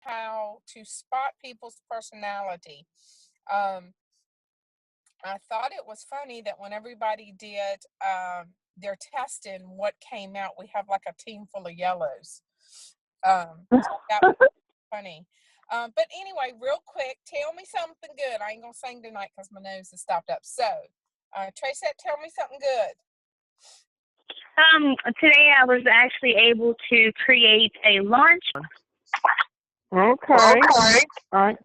how to spot people's personality. Um, I thought it was funny that when everybody did their testing, what came out, we have like a team full of yellows. That was funny. But anyway, real quick, tell me something good. I ain't gonna sing tonight because my nose is stopped up. So, Tracy, tell me something good. Today I was actually able to create a lunch. Okay. All right.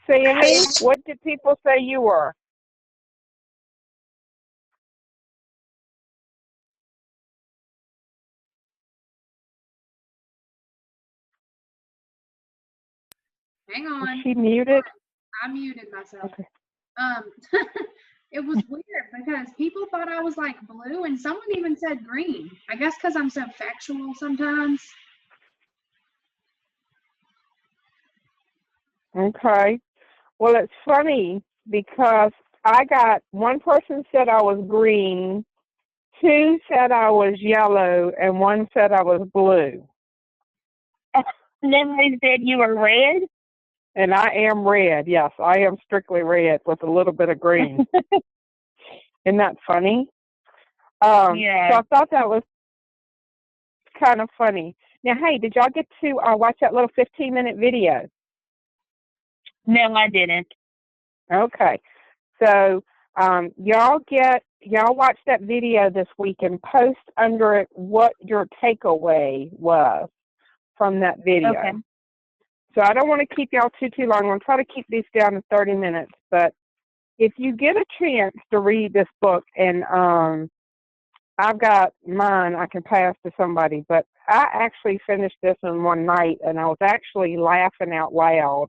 Sammy, what did people say you were? Hang on. Is she muted? I muted myself. Okay. It was weird because people thought I was like blue, and someone even said green. I guess because I'm so factual sometimes. Okay. Well, it's funny because I got one person said I was green, two said I was yellow, and one said I was blue. And then they said you were red. And I am red. Yes, I am strictly red with a little bit of green. Isn't that funny? Yeah. So I thought that was kind of funny. Now, hey, did y'all get to watch that little 15-minute video? No, I didn't. Okay. So y'all watch that video this week and post under it what your takeaway was from that video. Okay. So I don't want to keep y'all too long. I'm going to try to keep these down to 30 minutes. But if you get a chance to read this book, and I've got mine I can pass to somebody, but I actually finished this in one night, and I was actually laughing out loud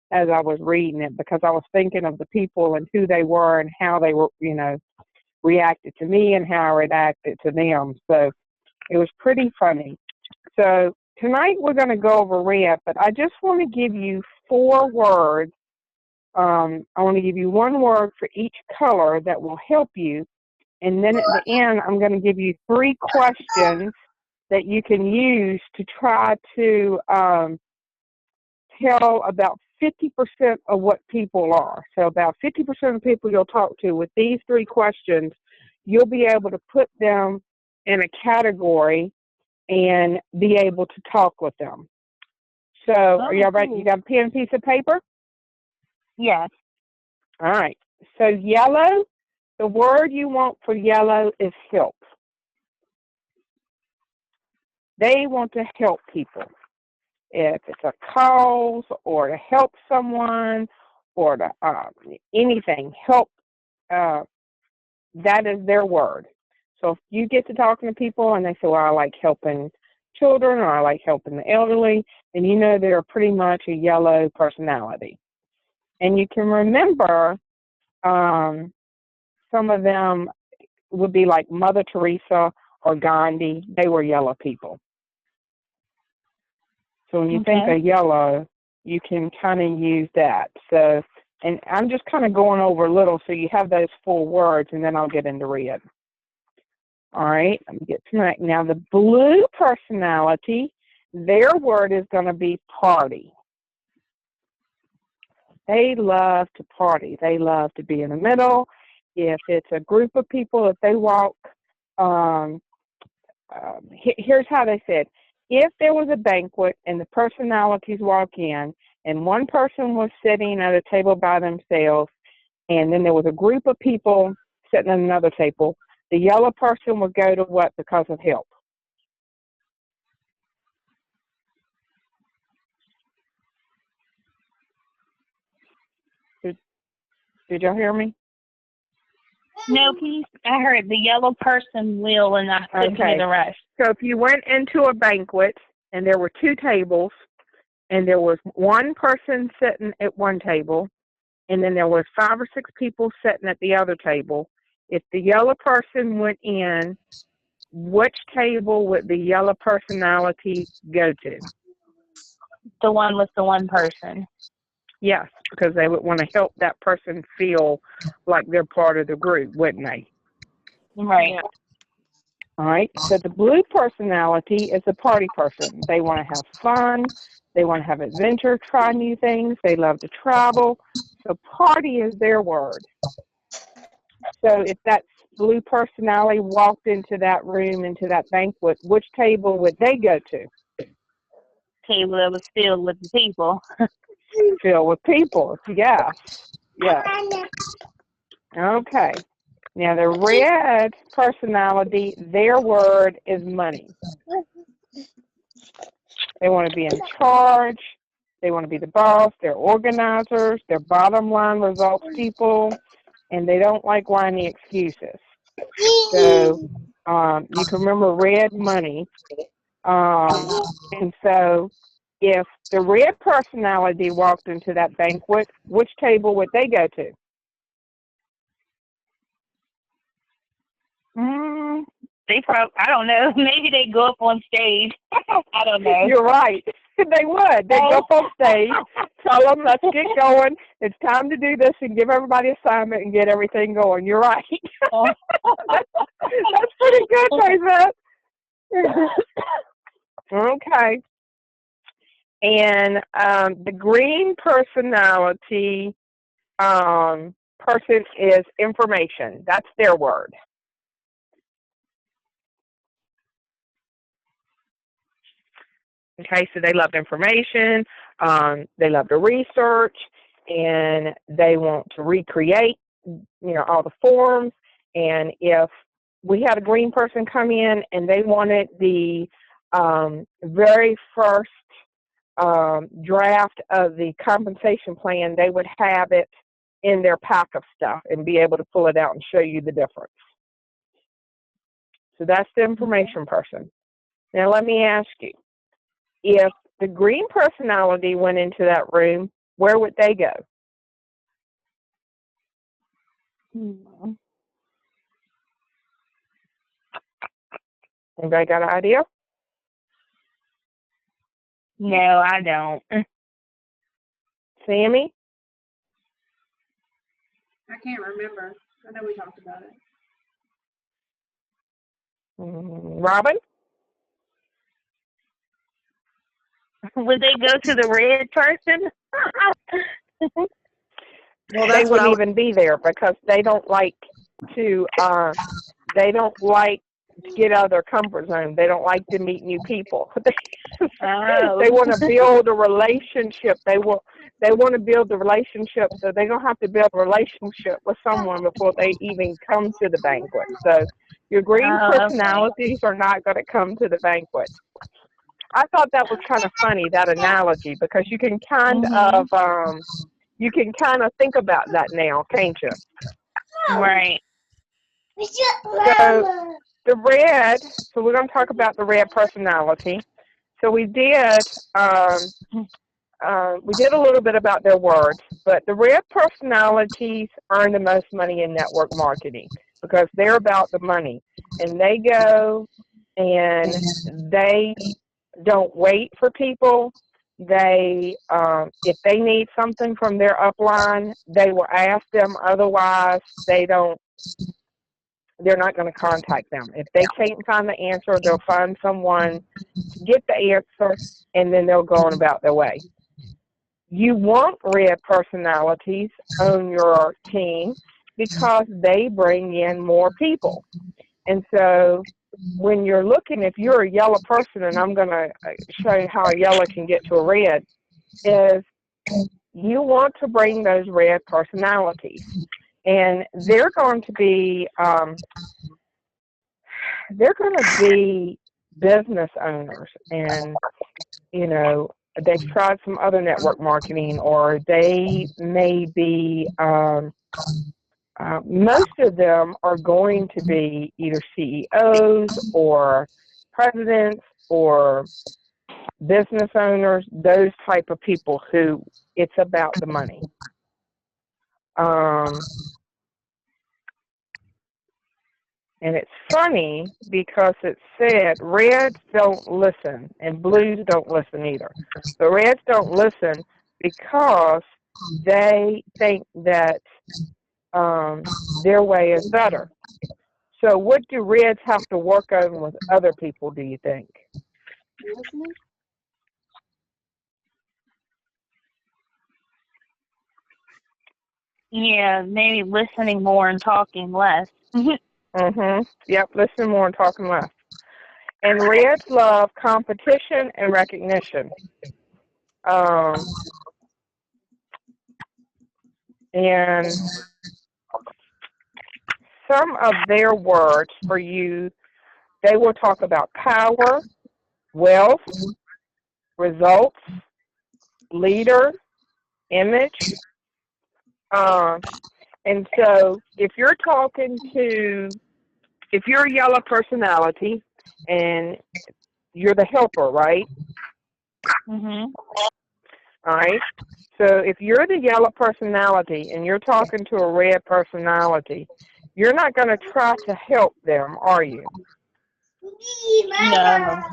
as I was reading it because I was thinking of the people and who they were and how they were, reacted to me and how I reacted to them. So it was pretty funny. So tonight we're going to go over red, but I just want to give you 4 words. I want to give you 1 word for each color that will help you. And then at the end, I'm going to give you 3 questions that you can use to try to tell about 50% of what people are. So about 50% of the people you'll talk to with these 3 questions, you'll be able to put them in a category and be able to talk with them. So are y'all ready? You got a pen and piece of paper? Yes. All right. So yellow, the word you want for yellow is help. They want to help people. If it's a cause or to help someone or to anything, help, that is their word. So if you get to talking to people and they say, well, I like helping children or I like helping the elderly, then you know they're pretty much a yellow personality. And you can remember some of them would be like Mother Teresa or Gandhi. They were yellow people. So when you think of yellow, you can kind of use that. So, and I'm just kind of going over a little so you have those 4 words, and then I'll get into red. All right, let me get to that. Now, the blue personality, their word is going to be party. They love to party. They love to be in the middle. If it's a group of people, if they walk, here's how they said. If there was a banquet and the personalities walk in and one person was sitting at a table by themselves and then there was a group of people sitting at another table, the yellow person would go to what because of help? Did y'all hear me? No, please. I heard the yellow person will, and I couldn't hear the rest. So if you went into a banquet and there were 2 tables and there was one person sitting at one table and then there was 5 or 6 people sitting at the other table, if the yellow person went in, which table would the yellow personality go to? The one with the one person. Yes, because they would want to help that person feel like they're part of the group, wouldn't they? Right. All right. So the blue personality is a party person. They want to have fun. They want to have adventure, try new things. They love to travel. So party is their word. So if that blue personality walked into that room, into that banquet, which table would they go to? Table that was filled with the people. Filled with people, yes. Yes. Okay. Now the red personality, their word is money. They want to be in charge. They want to be the boss. They're organizers. They're bottom line results people. And they don't like whiny excuses. So you can remember red money. And so if the red personality walked into that banquet, which table would they go to? I don't know. Maybe they go up on stage. I don't know. You're right. They would. They'd go up on stage, tell them, let's get going. It's time to do this and give everybody assignment and get everything going. You're right. That's pretty good, David. Okay. And the green personality person is information. That's their word. Okay, so they love information, they love to research, and they want to recreate, all the forms. And if we had a green person come in and they wanted the very first draft of the compensation plan, they would have it in their pack of stuff and be able to pull it out and show you the difference. So that's the information person. Now let me ask you, if the green personality went into that room, where would they go? Anybody got an idea? No, I don't. Sammy? I can't remember. I know we talked about it. Robin? Would they go to the red person? Well, They wouldn't even be there because they don't like to get out of their comfort zone. They don't like to meet new people. They want to build a relationship. They want to build the relationship, so they don't have to build a relationship with someone before they even come to the banquet. So your green personalities are not going to come to the banquet. I thought that was kind of funny, that analogy, because you can kind of think about that now, can't you? Right. So the red, so we're going to talk about the red personality. So we did a little bit about their words, but the red personalities earn the most money in network marketing because they're about the money. And they go and they don't wait for people. They, if they need something from their upline, they will ask them. Otherwise, they're not going to contact them. If they can't find the answer, they'll find someone to get the answer, and then they'll go on about their way. You want red personalities on your team because they bring in more people. And so when you're looking, if you're a yellow person, and I'm going to show you how a yellow can get to a red, is you want to bring those red personalities. And they're going to be business owners, and they've tried some other network marketing, or they may be most of them are going to be either CEOs or presidents or business owners, those type of people who it's about the money. And it's funny because it said reds don't listen and blues don't listen either. The reds don't listen because they think that their way is better. So what do reds have to work on with other people, do you think? Listening? Yeah, maybe listening more and talking less. Yep, listen more and talking less. And reds love competition and recognition. And some of their words for you, they will talk about power, wealth, results, leader, image. And so if you're a yellow personality and you're the helper, right? Mhm. All right. So if you're the yellow personality and you're talking to a red personality, you're not going to try to help them, are you? No.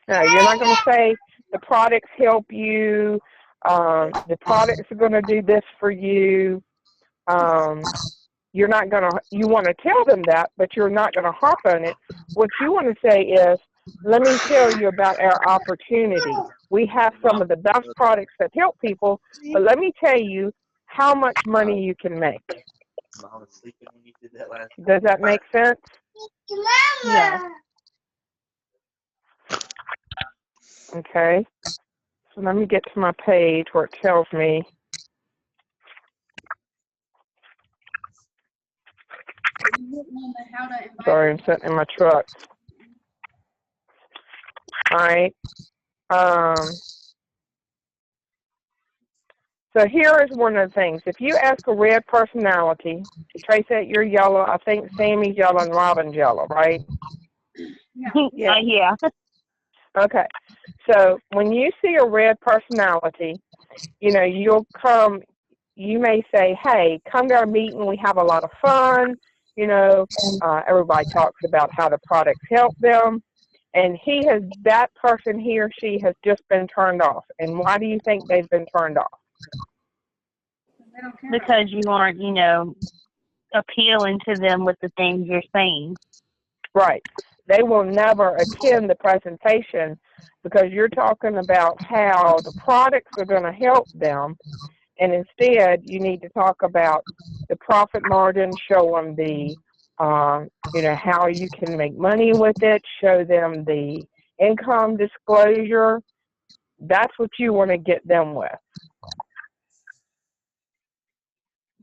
No, you're not going to say the products help you. The products are going to do this for you. You're not going to. You want to tell them that, but you're not going to harp on it. What you want to say is, "Let me tell you about our opportunity. We have some of the best products that help people, but let me tell you how much money you can make." Does that make sense? Yeah. Okay. So let me get to my page where it tells me. Sorry, I'm sitting in my truck. All right. So here is one of the things. If you ask a red personality, Tracy, you're yellow. I think Sammy's yellow and Robin's yellow, right? Yeah. Yeah. Okay. So when you see a red personality, you'll come. You may say, "Hey, come to our meeting. We have a lot of fun." Everybody talks about how the products help them. And that person, he or she has just been turned off. And why do you think they've been turned off? Because you aren't, appealing to them with the things you're saying. Right. They will never attend the presentation because you're talking about how the products are going to help them. And instead, you need to talk about the profit margin, show them how you can make money with it, show them the income disclosure. That's what you want to get them with.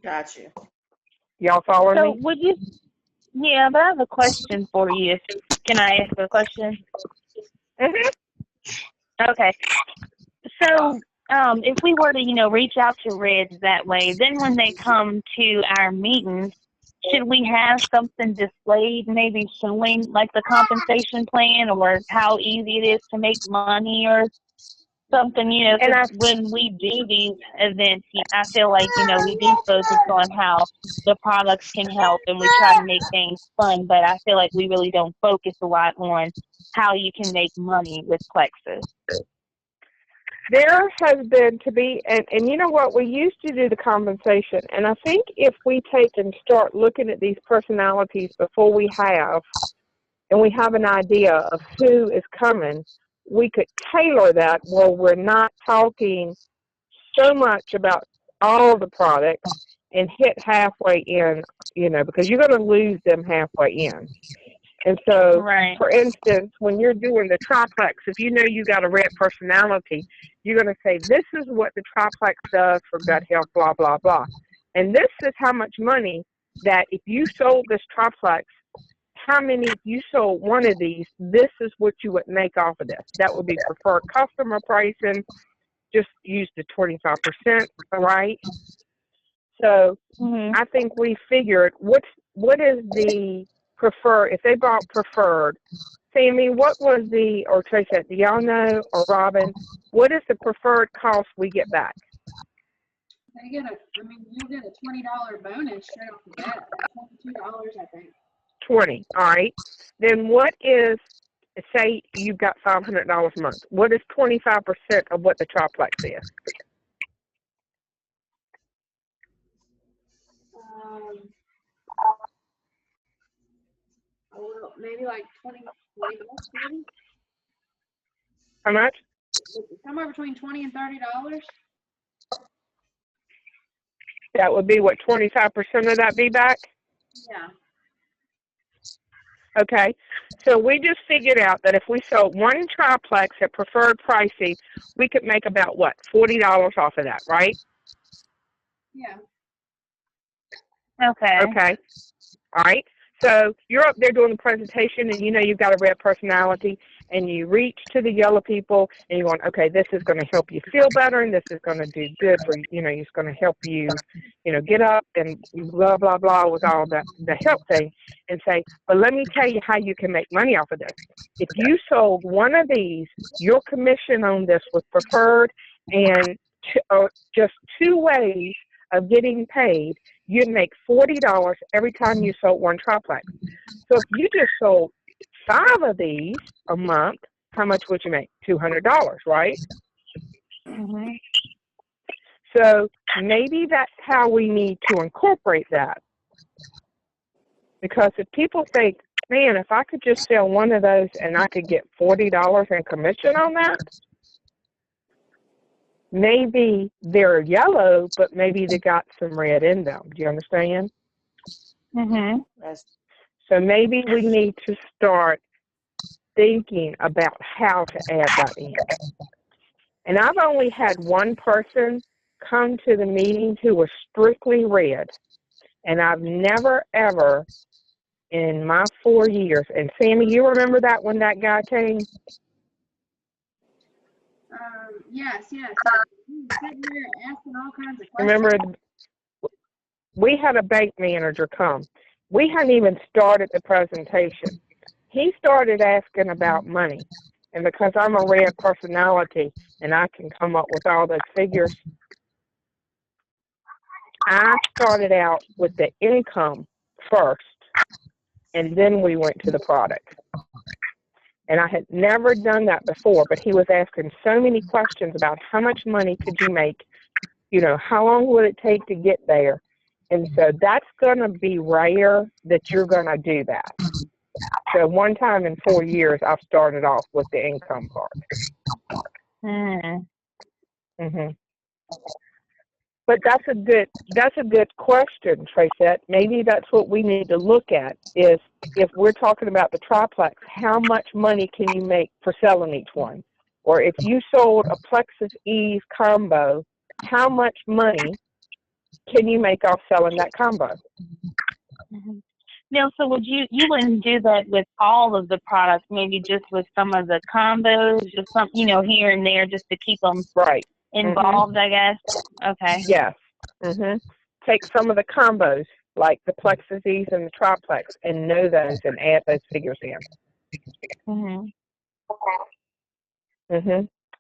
Gotcha. Y'all following me? Would you? Yeah, but I have a question for you. Can I ask a question? Mm-hmm. Okay. So, if we were to, reach out to Reds that way, then when they come to our meetings, should we have something displayed, maybe showing like the compensation plan or how easy it is to make money or something, 'cause when we do these events, I feel like, we do focus on how the products can help and we try to make things fun, but I feel like we really don't focus a lot on how you can make money with Plexus. There has been and you know what, we used to do the compensation, and I think if we take and start looking at these personalities before we have an idea of who is coming, we could tailor that where we're not talking so much about all the products and hit halfway in, because you're going to lose them halfway in. And so, right. For instance, when you're doing the triplex, if you know you got a red personality, you're going to say, this is what the triplex does for gut health, blah, blah, blah. And this is how much money that if you sold this triplex, if you sold one of these, this is what you would make off of this. That would be preferred customer pricing. Just use the 25%, right? So I think we figured what is the preferred, if they bought preferred, Sammy, what was or Tracy, do y'all know, or Robin, what is the preferred cost we get back? You get a $20 bonus straight off the bat, $22, I think. 20, all right. Then what is, say you've got $500 a month, what is 25% of what the triplex is? Maybe like 20 bucks, maybe? How much? Somewhere between $20 and $30. That would be what, 25% of that be back? Yeah. Okay. So we just figured out that if we sold one triplex at preferred pricing, we could make about what, $40 off of that, right? Yeah. Okay. Okay. All right. So you're up there doing the presentation, and you know you've got a red personality, and you reach to the yellow people, and you're going, okay, this is going to help you feel better, and this is going to do good for you. You know, it's going to help you, you know, get up and blah, blah, blah with all the help thing, and say, but let me tell you how you can make money off of this. If you sold one of these, your commission on this was preferred, and just 2 ways of getting paid, you'd make $40 every time you sold one triplex. So if you just sold 5 of these a month, how much would you make? $200, right? Mm-hmm. So maybe that's how we need to incorporate that. Because if people think, man, if I could just sell one of those and I could get $40 in commission on that, maybe they're yellow, but maybe they got some red in them. Do you understand? Mm-hmm. That's So maybe we need to start thinking about how to add that in. And I've only had one person come to the meeting who was strictly red. And I've never, ever in my 4 years, and Sammy, you remember that when that guy came? Yes. He was sitting there asking all kinds of questions. Remember, we had a bank manager come. We hadn't even started the presentation. He started asking about money. And because I'm a red personality and I can come up with all those figures, I started out with the income first, and then we went to the product. And I had never done that before, but he was asking so many questions about how much money could you make, you know, how long would it take to get there? And so that's going to be rare that you're going to do that. So one time in 4 years, I've started off with the income part. Mm-hmm. But that's a good question, Tracette. Maybe that's what we need to look at is if we're talking about the triplex, how much money can you make for selling each one? Or if you sold a Plexus Ease combo, how much money can you make off selling that combo? Mm-hmm. Now, so you wouldn't do that with all of the products, maybe just with some of the combos, just some, you know, here and there, just to keep them right involved, I guess. Okay. Yes. Take some of the combos, like the Plexus Ease and the triplex, and know those and add those figures in.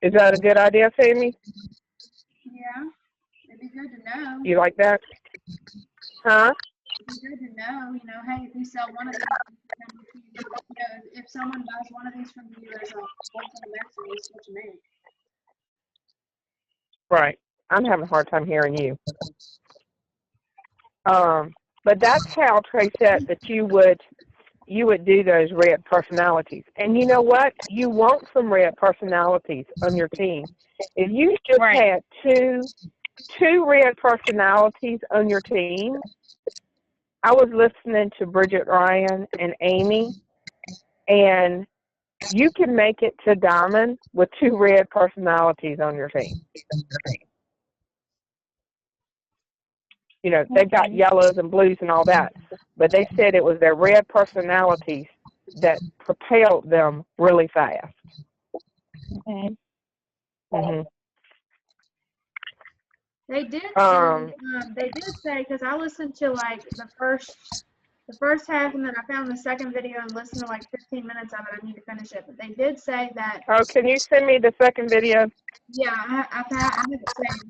Is that a good idea, Sammy? Yeah. It'd be good to know. You like that? Huh? It'd be good to know, you know, hey, if you sell one of these, you know, if someone buys one of these from you, there's a what's on the back of this, what you make. Right. I'm having a hard time hearing you. But that's how, Tracette, that you would do those red personalities. And you know what? You want some red personalities on your team. If you just had two red personalities on your team, I was listening to Bridget Ryan and Amy, and you can make it to diamond with 2 red personalities on your team. You know, they've got yellows and blues and all that, but they said it was their red personalities that propelled them really fast. Okay. They did say, because I listened to like the first half, and then I found the second video and listened to like 15 minutes of it. I need to finish it, but they did say that. Oh, can you send me the second video? Yeah, I have it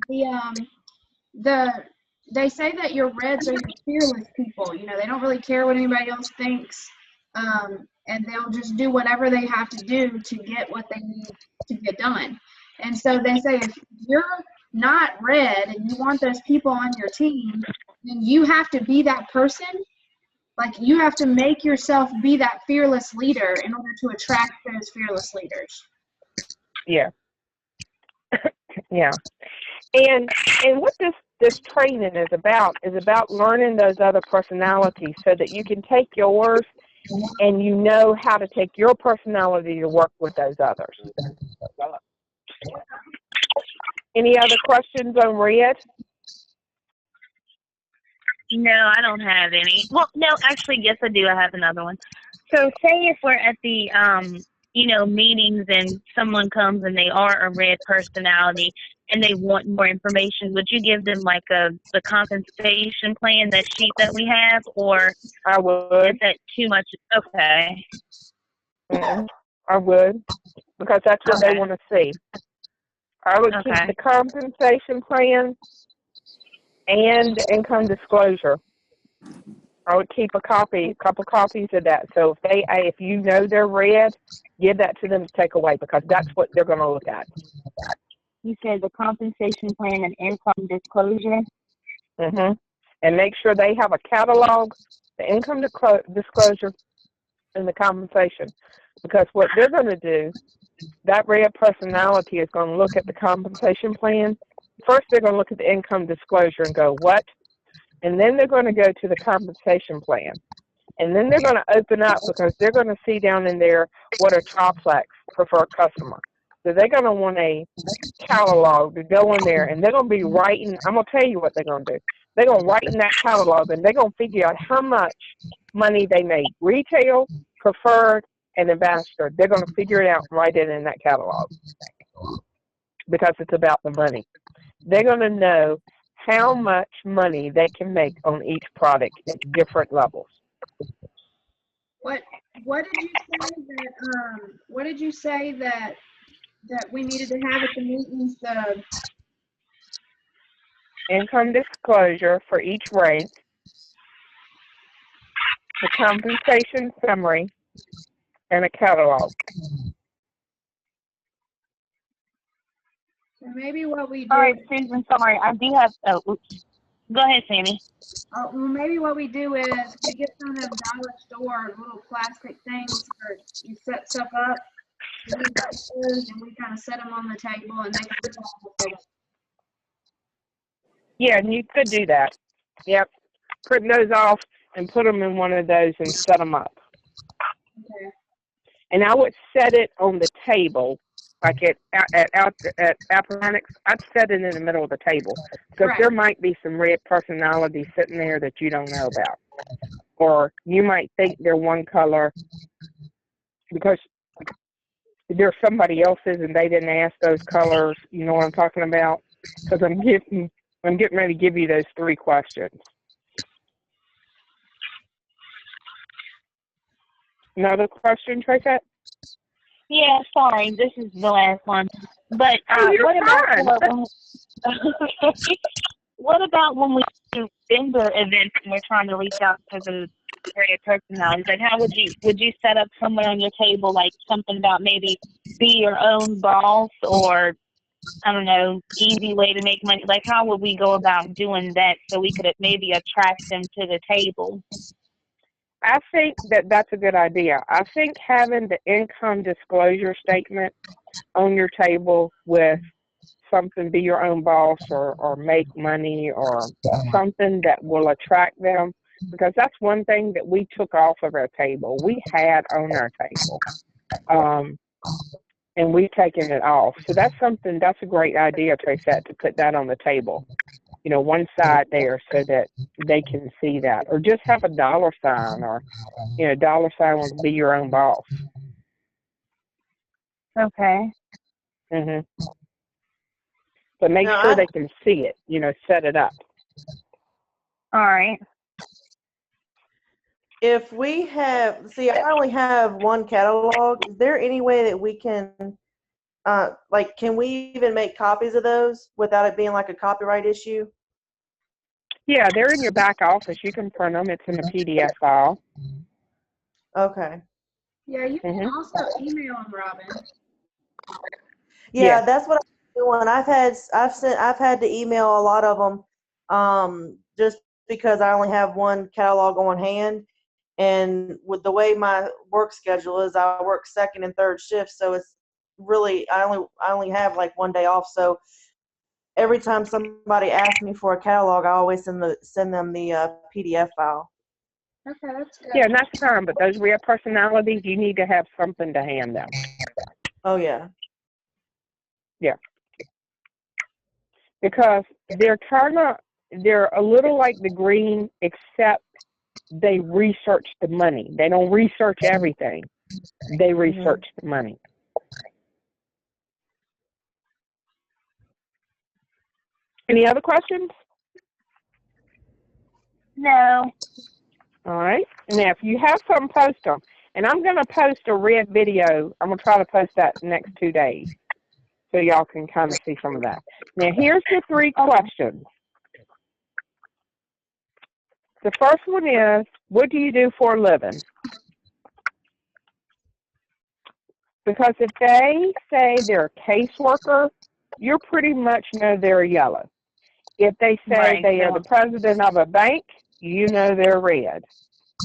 saved. They say that your reds are your fearless people. You know, they don't really care what anybody else thinks, and they'll just do whatever they have to do to get what they need to get done. And so they say if you're not red and you want those people on your team, then you have to be that person. Like, you have to make yourself be that fearless leader in order to attract those fearless leaders. Yeah. Yeah. And what this training is about learning those other personalities so that you can take yours and you know how to take your personality to work with those others. Any other questions on red? No, I don't have any. Well, no, actually, yes, I do. I have another one. So, say if we're at the meetings and someone comes and they are a red personality and they want more information, would you give them like the compensation plan, that sheet that we have, or I is would. that too much? Okay. I would, because that's what they Okay. want to see. I would keep Okay. the compensation plan and the income disclosure. I would keep a couple copies of that. So if you know they're red, give that to them to take away, because that's what they're going to look at. You said the compensation plan and income disclosure. And make sure they have a catalog, the income disclosure, and the compensation. Because what they're going to do, that red personality is going to look at the compensation plan. First, they're going to look at the income disclosure and go, what? And then they're going to go to the compensation plan. And then they're going to open up, because they're going to see down in there what a Troplex preferred customer. So they're going to want a catalog to go in there, and they're going to be writing. I'm going to tell you what they're going to do. They're going to write in that catalog, and they're going to figure out how much money they made. Retail, preferred, and ambassador. They're going to figure it out and write it in that catalog, because it's about the money. They're going to know how much money they can make on each product at different levels. What did you say that what did you say that we needed to have at the meetings? The Income disclosure for each rank, the compensation summary, and a catalog. so maybe what we do. All right, Susan. Sorry, I do have. Oh, oops. Go ahead, Sammy. Well, maybe what we do is we get some of them dollar store little plastic things where you set stuff up, and we kind of set them on the table, and they can put them on the table. Yeah, and you could do that. Yep. Print those off and put them in one of those and set them up. Okay. And I would set it on the table, like at Appomattox. I'd set it in the middle of the table, because there might be some red personalities sitting there that you don't know about. Or you might think they're one color because there's somebody else's and they didn't ask those colors. You know what I'm talking about? Because I'm getting ready to give you those 3 questions. Another question, Tracy? Yeah, sorry, this is the last one. But you're fine. What about when we do vendor events and we're trying to reach out to the red personalities? Like, how would you set up somewhere on your table, like something about maybe be your own boss, or I don't know, easy way to make money? Like, how would we go about doing that so we could maybe attract them to the table? I think that's a good idea. I think having the income disclosure statement on your table with something, be your own boss, or make money, or something that will attract them, because that's one thing that we took off of our table. We had on our table, and we've taken it off. So that's a great idea, Tracette, to put that on the table. You know, one side there so that they can see that. Or just have a dollar sign, or, dollar sign will be your own boss. Okay. But make sure they can see it, set it up. All right. If we have, I only have one catalog. Is there any way that we can, can we even make copies of those without it being like a copyright issue? Yeah, they're in your back office. You can print them. It's in a PDF file. Okay. Yeah, you can also email them, Robin. Yeah, that's what I'm doing. I've had to email a lot of them, just because I only have one catalog on hand, and with the way my work schedule is, I work second and third shifts, so it's really I only have like one day off. So every time somebody asks me for a catalog, I always send them the PDF file. Okay, that's good. Yeah, and that's fine, but those rare personalities, you need to have something to hand them. Oh yeah. Yeah. Because they're a little like the green, except they research the money. They don't research everything. They research the money. Any other questions? No. All right. Now, if you have some, post them. And I'm going to post a red video. I'm going to try to post that next 2 days so y'all can kind of see some of that. Now, here's the 3 questions. The first one is, what do you do for a living? Because if they say they're a caseworker, you pretty much know they're yellow. If they say they are the president of a bank, you know they're red.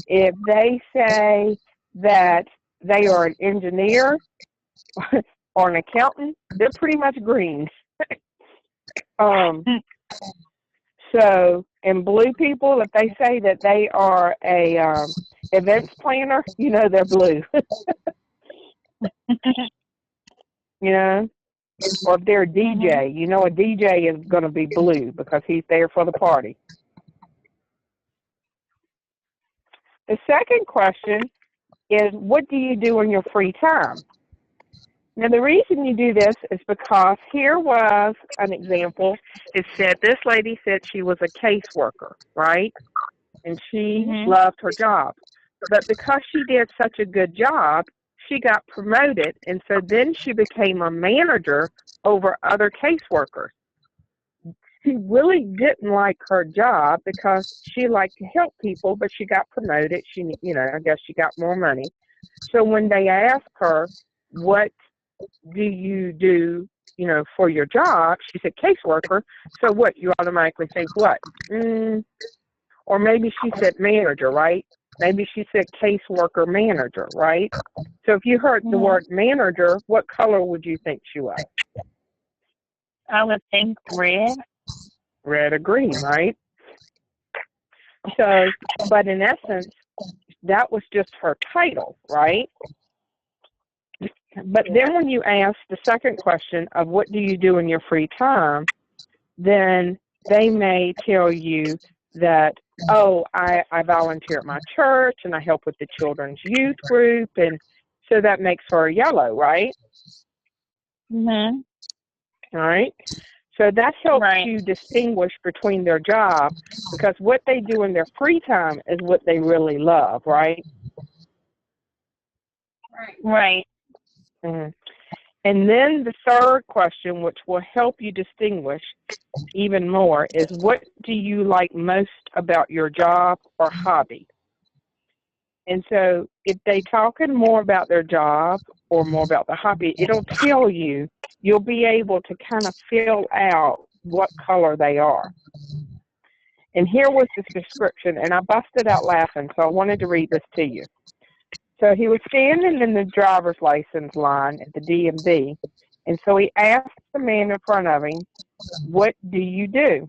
If they say that they are an engineer or an accountant, they're pretty much green. So, and blue people, if they say that they are a events planner, you know they're blue. You know? Or if they're a DJ, you know a DJ is going to be blue because he's there for the party. The second question is, what do you do in your free time? Now, the reason you do this is because here was an example. It said this lady said she was a caseworker, right? And she loved her job. But because she did such a good job, she got promoted, and so then she became a manager over other caseworkers. She really didn't like her job because she liked to help people, but she got promoted. She, I guess she got more money. So when they asked her, what do you do, for your job? She said, caseworker. So what? You automatically think what? Or maybe she said manager, right? Maybe she said caseworker manager, right? So if you heard the word manager, what color would you think she was? I would think red. Red or green, right? So, but in essence, that was just her title, right? But then when you ask the second question of what do you do in your free time, then they may tell you that, oh, I volunteer at my church and I help with the children's youth group, and so that makes her yellow, right? All right. So that helps you distinguish between their job, because what they do in their free time is what they really love, right? Right. And then the third question, which will help you distinguish even more, is what do you like most about your job or hobby? And so if they talking more about their job or more about the hobby, it'll tell you, you'll be able to kind of fill out what color they are. And here was the description, and I busted out laughing, so I wanted to read this to you. So he was standing in the driver's license line at the DMV, and so he asked the man in front of him, what do you do?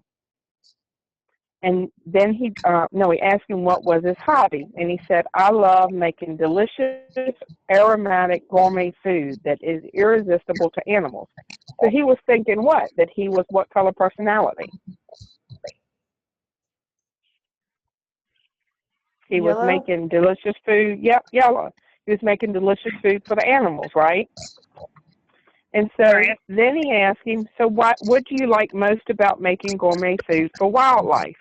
And then he asked him what was his hobby, and he said, I love making delicious, aromatic, gourmet food that is irresistible to animals. So he was thinking what? That he was what color personality? He was making delicious food. Yep, yellow. He was making delicious food for the animals, right? And so then he asked him, so what do you like most about making gourmet food for wildlife?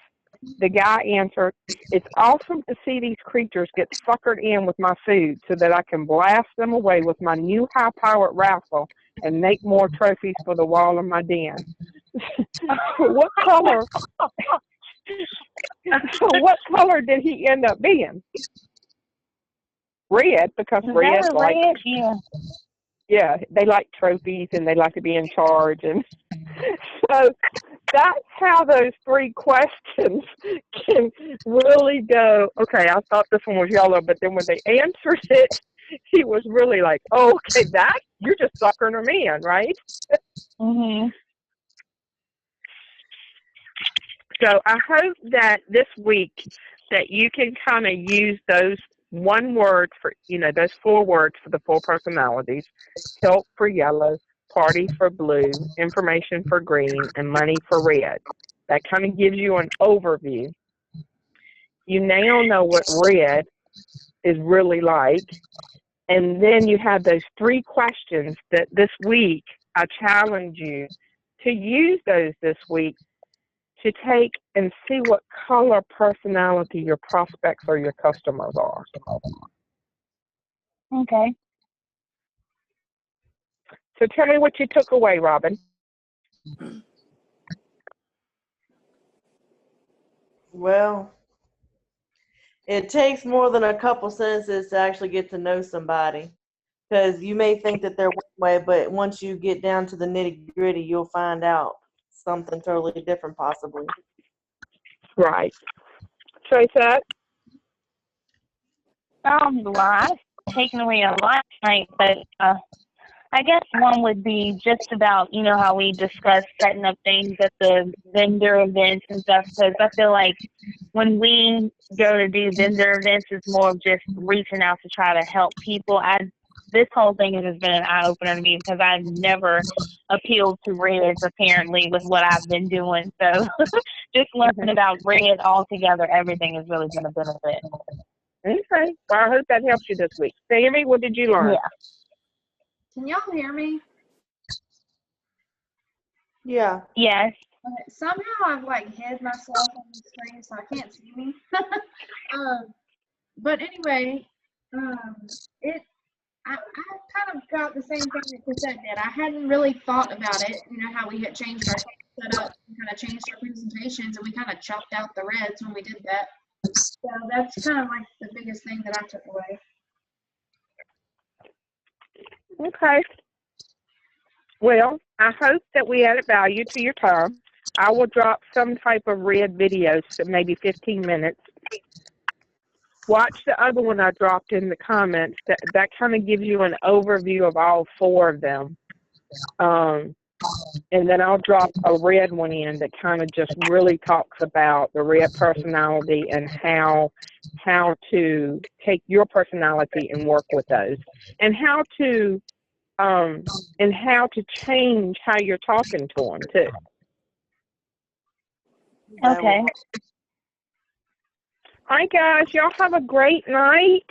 The guy answered, it's awesome to see these creatures get suckered in with my food so that I can blast them away with my new high-powered rifle and make more trophies for the wall of my den. What color? So what color did he end up being? Red, because red, like, yeah, they like trophies and they like to be in charge, and so that's how those three questions can really go. Okay, I thought this one was yellow, but then when they answered it, he was really like, "Oh, okay, that you're just suckering them in, right?" So I hope that this week that you can kind of use those one word for, those 4 words for the 4 personalities: help for yellow, party for blue, information for green, and money for red. That kind of gives you an overview. You now know what red is really like. And then you have those 3 questions that this week I challenge you to use those this week to take and see what color personality your prospects or your customers are. Okay. So tell me what you took away, Robin. Well, it takes more than a couple sentences to actually get to know somebody. Because you may think that they're one way, but once you get down to the nitty gritty, you'll find out something totally different, possibly. Right. Trace, Well, I've taken away a lot tonight, but I guess one would be just about, how we discussed setting up things at the vendor events and stuff, because I feel like when we go to do vendor events, it's more of just reaching out to try to help people. This whole thing has been an eye-opener to me because I've never appealed to Reds, apparently, with what I've been doing. So just learning about Red altogether, everything has really been a benefit. Okay. Well, I hope that helps you this week. Sammy, what did you learn? Yeah. Can y'all hear me? Yeah. Yes. Okay, somehow I've hid myself on the screen so I can't see me. But anyway, I kind of got the same thing that Cassette did. I hadn't really thought about it, how we had changed our setup and kind of changed our presentations, and we kind of chopped out the Reds when we did that. So that's kind of the biggest thing that I took away. Okay. Well, I hope that we added value to your time. I will drop some type of Red videos, so maybe 15 minutes. Watch the other one I dropped in the comments. That kind of gives you an overview of all 4 of them. And then I'll drop a Red one in that kind of just really talks about the Red personality and how to take your personality and work with those, and how to change how you're talking to them too. Okay. All right, guys, y'all have a great night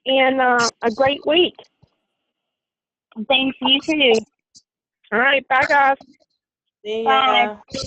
and a great week. Thanks, you too. All right, bye, guys. See Bye. ya.